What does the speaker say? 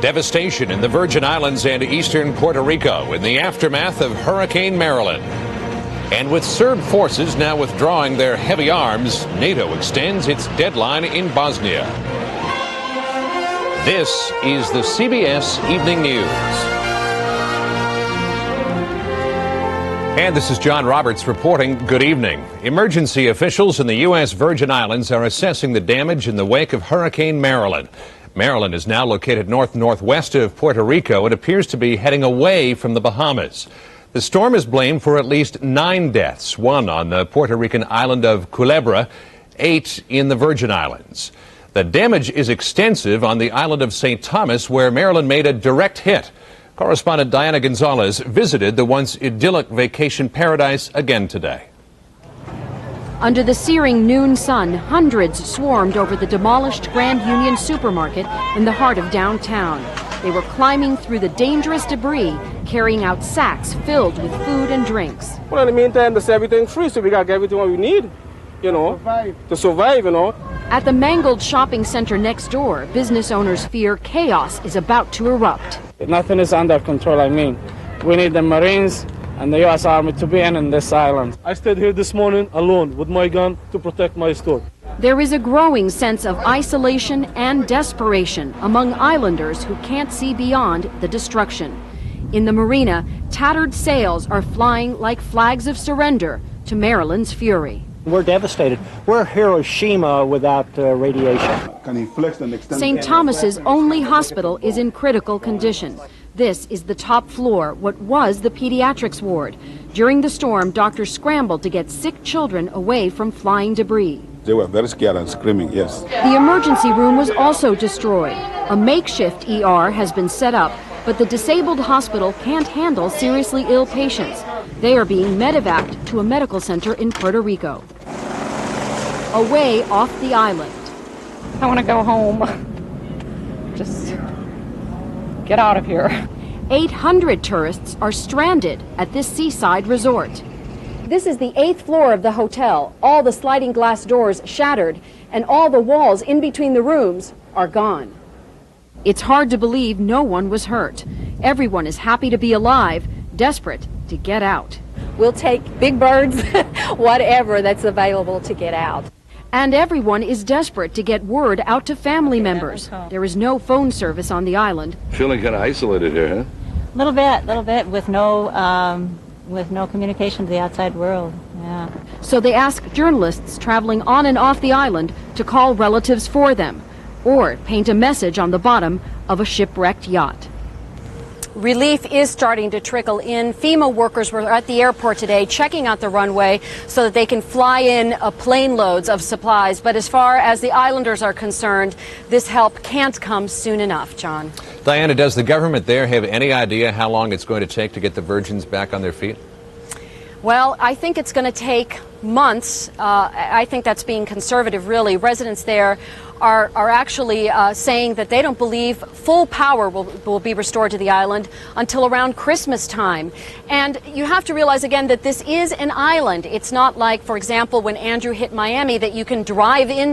Devastation in the Virgin Islands and eastern Puerto Rico in the aftermath of Hurricane Marilyn. And with Serb forces now withdrawing their heavy arms, NATO extends its deadline in Bosnia. This is the CBS Evening News. And this is John Roberts reporting. Good evening. Emergency officials in the U.S. Virgin Islands are assessing the damage in the wake of Hurricane Marilyn. Marilyn is now located northwest of Puerto Rico. It appears to be heading away from the Bahamas. The storm is blamed for at least 9 deaths, 1 on the Puerto Rican island of Culebra, 8 in the Virgin Islands. The damage is extensive on the island of St. Thomas, where Marilyn made a direct hit. Correspondent Diana Gonzalez visited the once idyllic vacation paradise again today. Under the searing noon sun, hundreds swarmed over the demolished Grand Union supermarket in the heart of downtown. They were climbing through the dangerous debris, carrying out sacks filled with food and drinks. Well, in the meantime, there's everything free, so we got everything what we need, to survive, At the mangled shopping center next door, business owners fear chaos is about to erupt. Nothing is under control, We need the Marines and the U.S. Army to be in this island. I stayed here this morning alone with my gun to protect my store. There is a growing sense of isolation and desperation among islanders who can't see beyond the destruction. In the marina, tattered sails are flying like flags of surrender to Maryland's fury. We're devastated. We're Hiroshima without radiation. St. Thomas's only hospital is in critical condition. This is the top floor, what was the pediatrics ward. During the storm, doctors scrambled to get sick children away from flying debris. They were very scared and screaming, yes. The emergency room was also destroyed. A makeshift ER has been set up, but the disabled hospital can't handle seriously ill patients. They are being medevaced to a medical center in Puerto Rico. Away off the island. I want to go home. Just get out of here. 800 tourists are stranded at this seaside resort. This is the 8th floor of the hotel. All the sliding glass doors shattered, and all the walls in between the rooms are gone. It's hard to believe no one was hurt. Everyone is happy to be alive, desperate to get out. We'll take big birds, whatever that's available to get out. And everyone is desperate to get word out to family members. There is no phone service on the island. Feeling kind of isolated here, huh? A little bit, with no communication to the outside world. Yeah. So they ask journalists traveling on and off the island to call relatives for them, or paint a message on the bottom of a shipwrecked yacht. Relief is starting to trickle in. FEMA workers were at the airport today checking out the runway so that they can fly in plane loads of supplies. But as far as the islanders are concerned, this help can't come soon enough, John. Diana, does the government there have any idea how long it's going to take to get the Virgins back on their feet? Well, I think it's going to take months. I think that's being conservative, really. Residents there are actually saying that they don't believe full power will be restored to the island until around Christmas time. And you have to realize, again, that this is an island. It's not like, for example, when Andrew hit Miami, that you can drive in